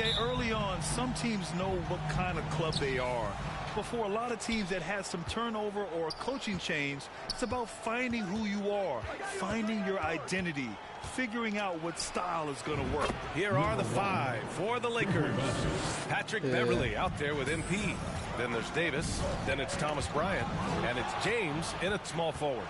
B.A., early on, some teams know what kind of club they are. But for a lot of teams that had some turnover or a coaching change, it's about finding who you are, finding your identity, figuring out what style is going to work. Here are the 5 for the Lakers. Patrick Beverly out there with MP. Then there's Davis. Then it's Thomas Bryant. And it's James in at small forward.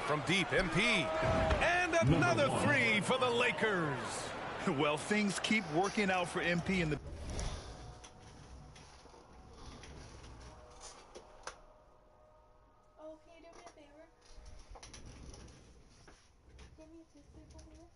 From deep, MP. And another 3 for the Lakers. Well, things keep working out for MP in the... Oh, can you do me a favor? Give me a tissue, please.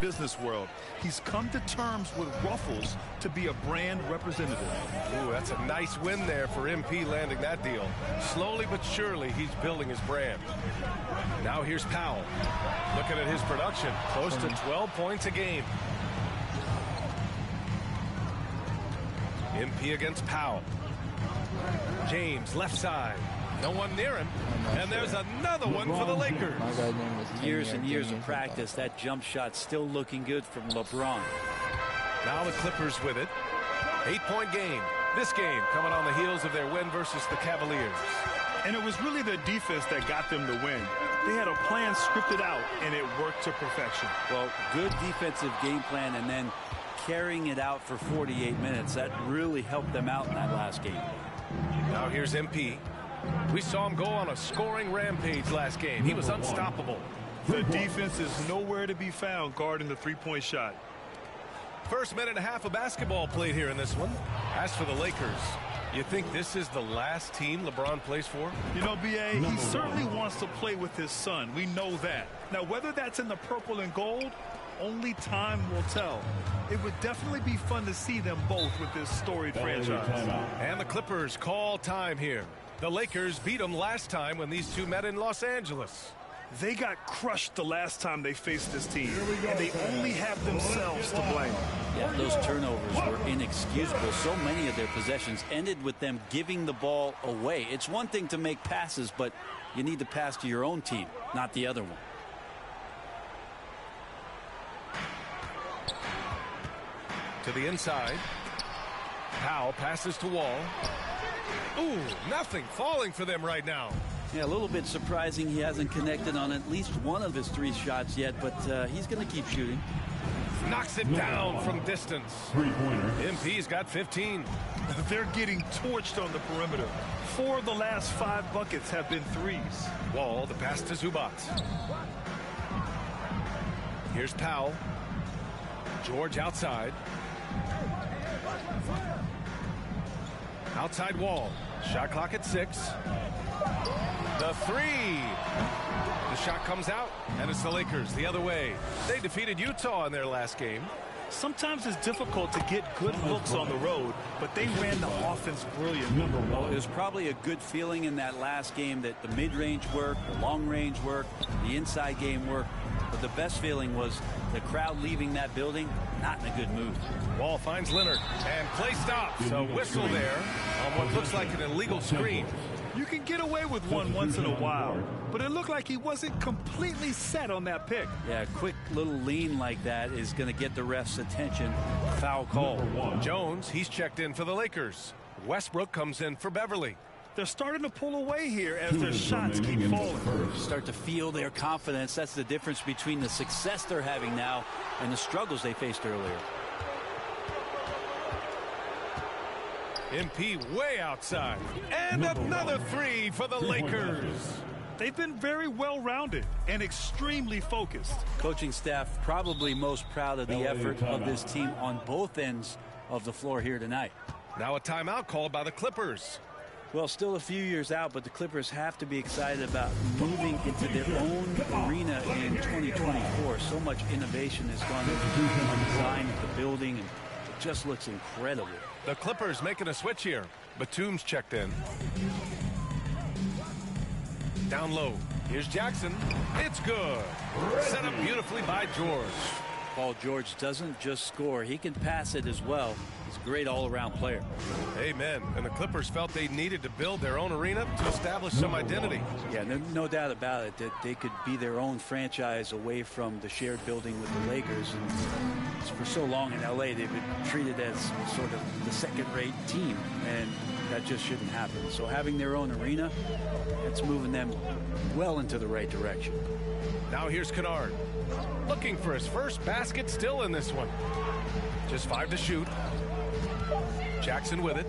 business world. He's come to terms with Ruffles to be a brand representative. Ooh, that's a nice win there for MP landing that deal. Slowly but surely, he's building his brand. Now here's Powell. Looking at his production, close to 12 points a game. MP against Powell. James, left side. No one near him. And there's another one for the Lakers. Years and years of practice. That jump shot still looking good from LeBron. Now the Clippers with it. 8-point game. This game coming on the heels of their win versus the Cavaliers. And it was really their defense that got them to win. They had a plan scripted out, and it worked to perfection. Well, good defensive game plan and then carrying it out for 48 minutes. That really helped them out in that last game. Now here's MP. We saw him go on a scoring rampage last game. He was unstoppable. The defense is nowhere to be found guarding the three-point shot. First minute and a half of basketball played here in this one. As for the Lakers, you think this is the last team LeBron plays for? You know, B.A., he certainly wants to play with his son. We know that. Now, whether that's in the purple and gold, only time will tell. It would definitely be fun to see them both with this storied franchise. And the Clippers call time here. The Lakers beat them last time when these two met in Los Angeles. They got crushed the last time they faced this team, and they only have themselves to blame. Yeah, those turnovers were inexcusable. So many of their possessions ended with them giving the ball away. It's one thing to make passes, but you need to pass to your own team, not the other one. To the inside. Powell passes to Wall. Ooh, nothing falling for them right now. Yeah, a little bit surprising he hasn't connected on at least one of his 3 shots yet, but he's going to keep shooting. Knocks it down from distance. MP's got 15. They're getting torched on the perimeter. 4 of the last 5 buckets have been threes. Wall, the pass to Zubac. Here's Powell. George outside. Outside Wall. Shot clock at 6. The 3. The shot comes out, and it's the Lakers the other way. They defeated Utah in their last game. Sometimes it's difficult to get good looks on the road, but they ran the offense brilliantly. Well, it was probably a good feeling in that last game that the mid-range worked, the long-range worked, the inside game worked. But the best feeling was the crowd leaving that building not in a good mood. Wall finds Leonard, and play stops. A whistle there on what looks like an illegal screen. You can get away with one once in a while, but it looked like he wasn't completely set on that pick. Yeah, a quick little lean like that is going to get the ref's attention. Foul call. Jones, he's checked in for the Lakers. Westbrook comes in for Beverly. They're starting to pull away here as their shots keep falling. Start to feel their confidence. That's the difference between the success they're having now and the struggles they faced earlier. MP way outside. And another three for the Lakers. They've been very well-rounded and extremely focused. Coaching staff probably most proud of the effort of this team on both ends of the floor here tonight. Now a timeout called by the Clippers. Well, still a few years out, but the Clippers have to be excited about moving into their own arena in 2024. So much innovation has gone into the design of the building, and it just looks incredible. The Clippers making a switch here. Batum's checked in. Down low. Here's Jackson. It's good. Set up beautifully by George. Paul George doesn't just score. He can pass it as well. He's a great all-around player. Amen. And the Clippers felt they needed to build their own arena to establish some identity. Yeah, no doubt about it that they could be their own franchise away from the shared building with the Lakers. And for so long in L.A., they've been treated as sort of the second-rate team, and that just shouldn't happen. So having their own arena, it's moving them well into the right direction. Now here's Kennard. Looking for his first basket, still in this one. Just 5 to shoot. Jackson with it.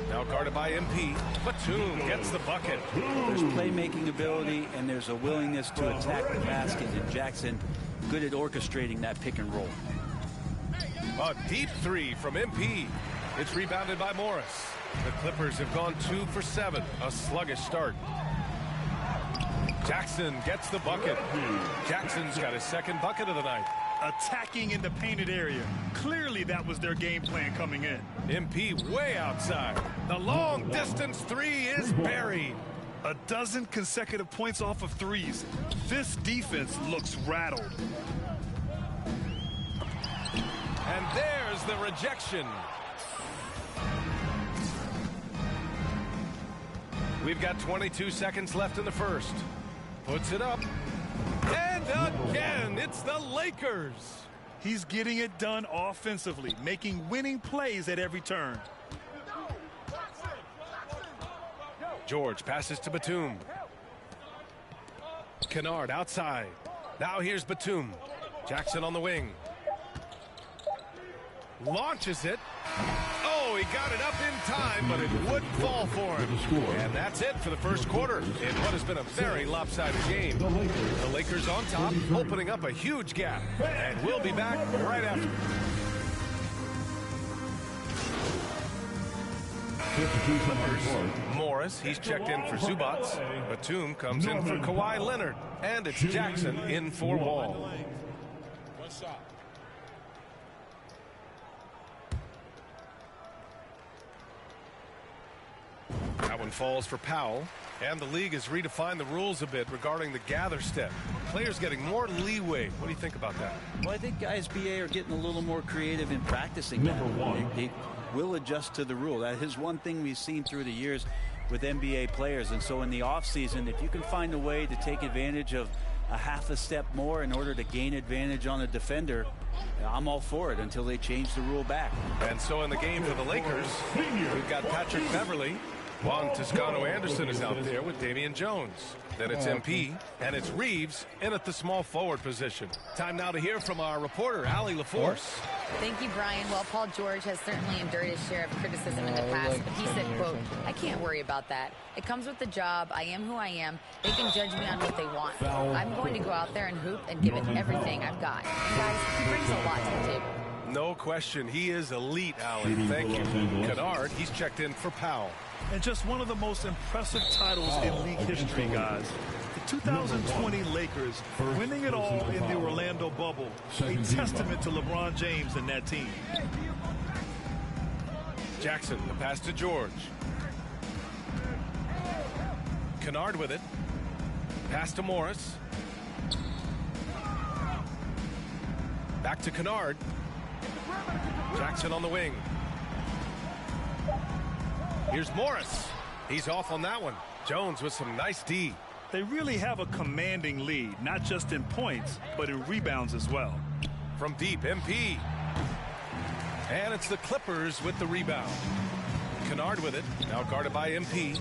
Now guarded by MP. Batum gets the bucket. There's playmaking ability and there's a willingness to attack the basket, and Jackson good at orchestrating that pick and roll. A deep three from MP. It's rebounded by Morris. The Clippers have gone 2 for 7. A sluggish start. Jackson gets the bucket. Jackson's got his second bucket of the night. Attacking in the painted area. Clearly that was their game plan coming in. MP way outside. The long distance three is buried. A dozen consecutive points off of threes. This defense looks rattled. And there's the rejection. We've got 22 seconds left in the first. Puts it up. And again, it's the Lakers. He's getting it done offensively, making winning plays at every turn. George passes to Batum. Kennard outside. Now here's Batum. Jackson on the wing. Launches it. Oh, he got it up in time, but it wouldn't fall for him. And that's it for the first quarter in what has been a very lopsided game. The Lakers on top, opening up a huge gap. And we'll be back right after. Morris, he's checked in for Zubats. Batum comes in for Kawhi Leonard. And it's Jackson in for Wall. That one falls for Powell. And the league has redefined the rules a bit regarding the gather step. Players getting more leeway. What do you think about that? Well, I think guys BA are getting a little more creative in practicing that. They will adjust to the rule. That is one thing we've seen through the years with NBA players. And so in the offseason, if you can find a way to take advantage of a half a step more in order to gain advantage on a defender, I'm all for it until they change the rule back. And so in the game for the Lakers, we've got Patrick Beverly. Juan Toscano-Anderson is out there with Damian Jones. Then it's MP, and it's Reeves in at the small forward position. Time now to hear from our reporter, Allie LaForce. Thank you, Brian. Well, Paul George has certainly endured his share of criticism in the past, but he said, quote, "I can't worry about that. It comes with the job. I am who I am. They can judge me on what they want. I'm going to go out there and hoop and give it everything I've got." And guys, he brings a lot to the table. No question. He is elite, Allie. Thank you. Kennard, he's checked in for Powell. And just one of the most impressive titles in league history, guys. The 2020 Lakers winning it all in the Orlando bubble. A testament to LeBron James and that team. Jackson, the pass to George. Kennard with it. Pass to Morris. Back to Kennard. Jackson on the wing. Here's Morris. He's off on that one. Jones with some nice D. They really have a commanding lead, not just in points, but in rebounds as well. From deep, MP. And it's the Clippers with the rebound. Kennard with it, now guarded by MP.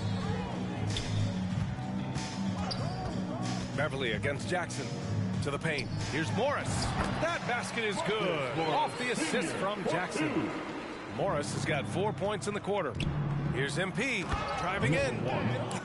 Beverly against Jackson. To the paint. Here's Morris. That basket is good. Off the assist from Jackson. Morris has got 4 points in the quarter. Here's MP driving in.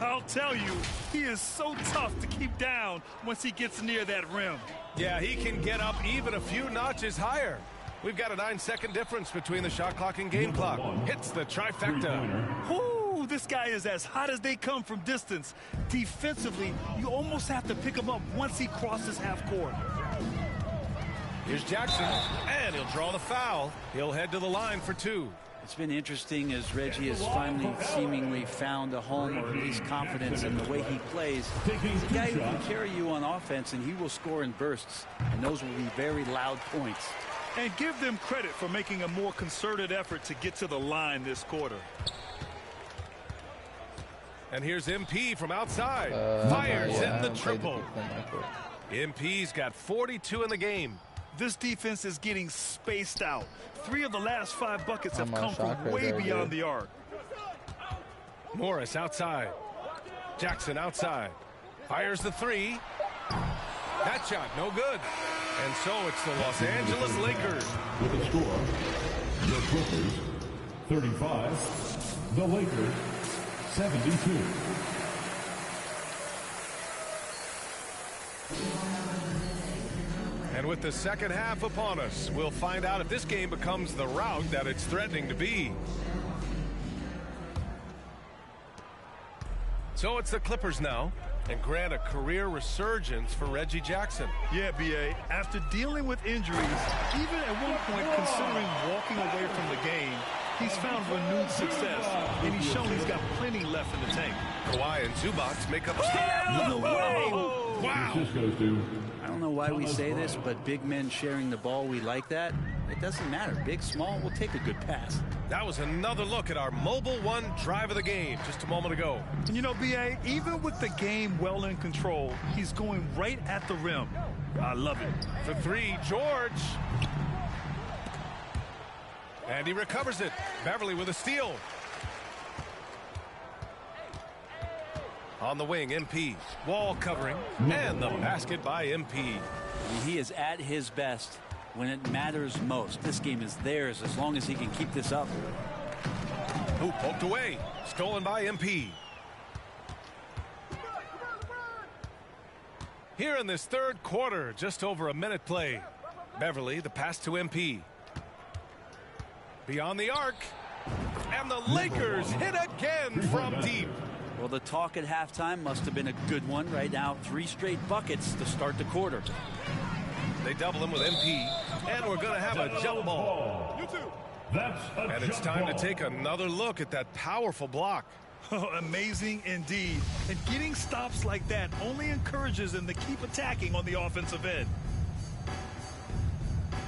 I'll tell you, he is so tough to keep down once he gets near that rim. Yeah, he can get up even a few notches higher. We've got a 9-second difference between the shot clock and game clock. Hits the trifecta. Whoo, this guy is as hot as they come from distance. Defensively, you almost have to pick him up once he crosses half court. Here's Jackson, and he'll draw the foul. He'll head to the line for 2. It's been interesting as Reggie has finally seemingly found a home, or at least confidence in the way he plays. He's a guy who can carry you on offense, and he will score in bursts, and those will be very loud points. And give them credit for making a more concerted effort to get to the line this quarter. And here's MP from outside. Fires in the triple. MP's got 42 in the game. This defense is getting spaced out. 3 of the last 5 buckets have come from way beyond the arc. Morris outside. Jackson outside. Fires the 3. That shot no good. And so it's the Los Angeles Lakers. With the score, the Clippers 35, the Lakers 72. And with the second half upon us, we'll find out if this game becomes the rout that it's threatening to be. So it's the Clippers now, and grant a career resurgence for Reggie Jackson. Yeah, B.A., after dealing with injuries, even at one point considering walking away from the game, he's found renewed success, and he's shown he's got plenty left in the tank. Kawhi and Zubac make up. No way! Wow! I don't know why we say this, but big men sharing the ball, we like that. It doesn't matter. Big, small, we'll take a good pass. That was another look at our Mobile One drive of the game just a moment ago. And you know, B.A., even with the game well in control, he's going right at the rim. I love it. For 3, George. And he recovers it. Beverly with a steal. On the wing, MP. Wall covering. And the basket by MP. He is at his best when it matters most. This game is theirs as long as he can keep this up. Who poked away. Stolen by MP. Here in this third quarter, just over a minute play. Beverly, the pass to MP. Beyond the arc. And the Lakers hit again from deep. Well, the talk at halftime must have been a good one. Right now, 3 straight buckets to start the quarter. They double him with MP. And we're going to have a jump ball. And it's time to take another look at that powerful block. Oh, amazing indeed. And getting stops like that only encourages them to keep attacking on the offensive end.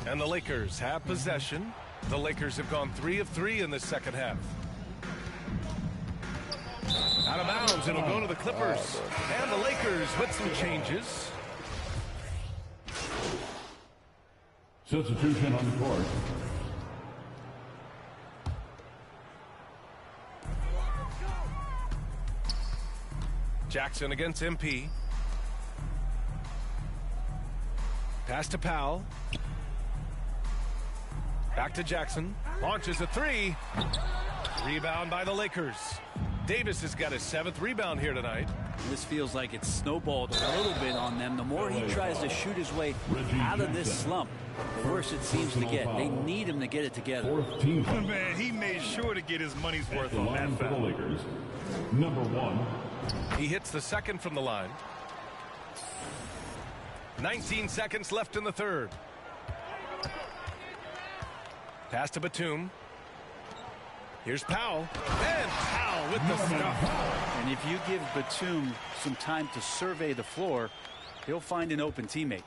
And the Lakers have possession. The Lakers have gone 3 of 3 in this second half. Out of bounds, it'll go to the Clippers. And the Lakers with some changes. Substitution on the court. Jackson against MP. Pass to Powell. Back to Jackson. Launches a 3. Rebound by the Lakers. Davis has got his 7th rebound here tonight. This feels like it's snowballed a little bit on them. The more he tries to shoot his way out of this slump, the worse it seems to get. They need him to get it together. Man, he made sure to get his money's worth on that For the foul. Lakers, number 1. He hits the second from the line. 19 seconds left in the third. Pass to Batum. Here's Powell. And Powell with the stuff. And if you give Batum some time to survey the floor, he'll find an open teammate.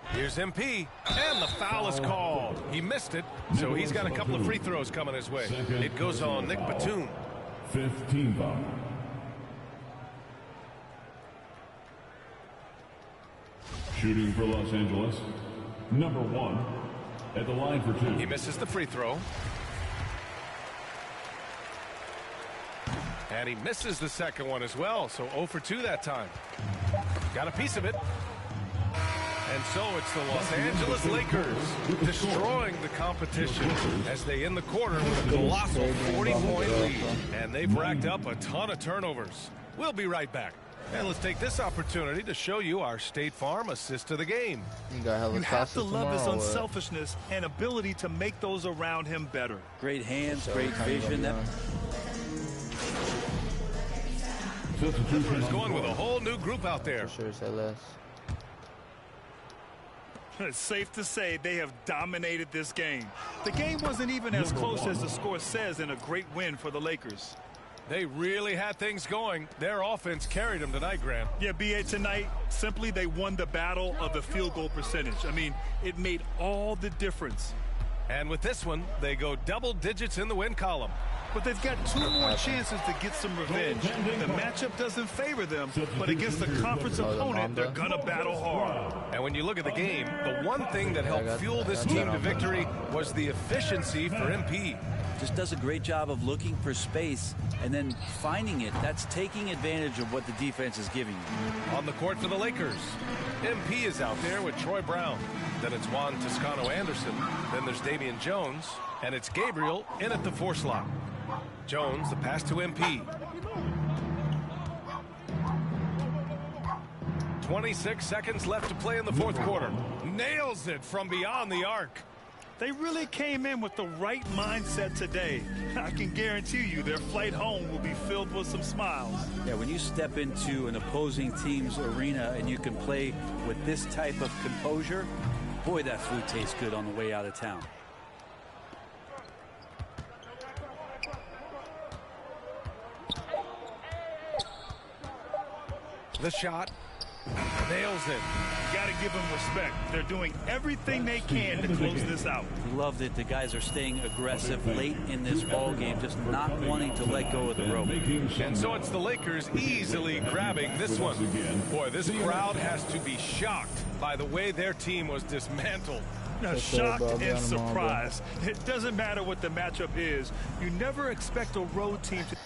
Here's MP. And the foul is called. He missed it, so he's got a couple of free throws coming his way. It goes on Nick Batum. Fifth team foul. Shooting for Los Angeles, number 1 at the line for 2. He misses the free throw. And he misses the second one as well, so 0 for 2 that time. Got a piece of it. And so it's the Los Angeles Lakers destroying the competition as they end the quarter with a colossal 40-point lead. And they've racked up a ton of turnovers. We'll be right back. And let's take this opportunity to show you our State Farm assist to the game. You have to love his unselfishness and ability to make those around him better. Great hands, great vision. Clippers going with a whole new group out there. It's safe to say they have dominated this game. The game wasn't even as close as the score says, in a great win for the Lakers. They really had things going. Their offense carried them tonight, Graham. Yeah, B.A., tonight, simply they won the battle of the field goal percentage. I mean, it made all the difference. And with this one, they go double digits in the win column. But they've got 2 more chances to get some revenge. The matchup doesn't favor them, but against a conference opponent, they're going to battle hard. And when you look at the game, the one thing that helped fuel this team to victory was the efficiency for MP. Just does a great job of looking for space and then finding it. That's taking advantage of what the defense is giving you. On the court for the Lakers, MP is out there with Troy Brown. Then it's Juan Toscano-Anderson. Then there's Damian Jones. And it's Gabriel in at the 4 slot. Jones, the pass to MP. 26 seconds left to play in the 4th quarter. Nails it from beyond the arc. They really came in with the right mindset today. I can guarantee you their flight home will be filled with some smiles. Yeah, when you step into an opposing team's arena and you can play with this type of composure, boy, that food tastes good on the way out of town. The shot. Nails it. Got to give them respect. They're doing everything they can to close this out. Love that the guys are staying aggressive late in this ball game, just not wanting to let go of the rope. And so it's the Lakers easily grabbing this one. Boy, this crowd has to be shocked by the way their team was dismantled. Shocked and surprised. It doesn't matter what the matchup is. You never expect a road team to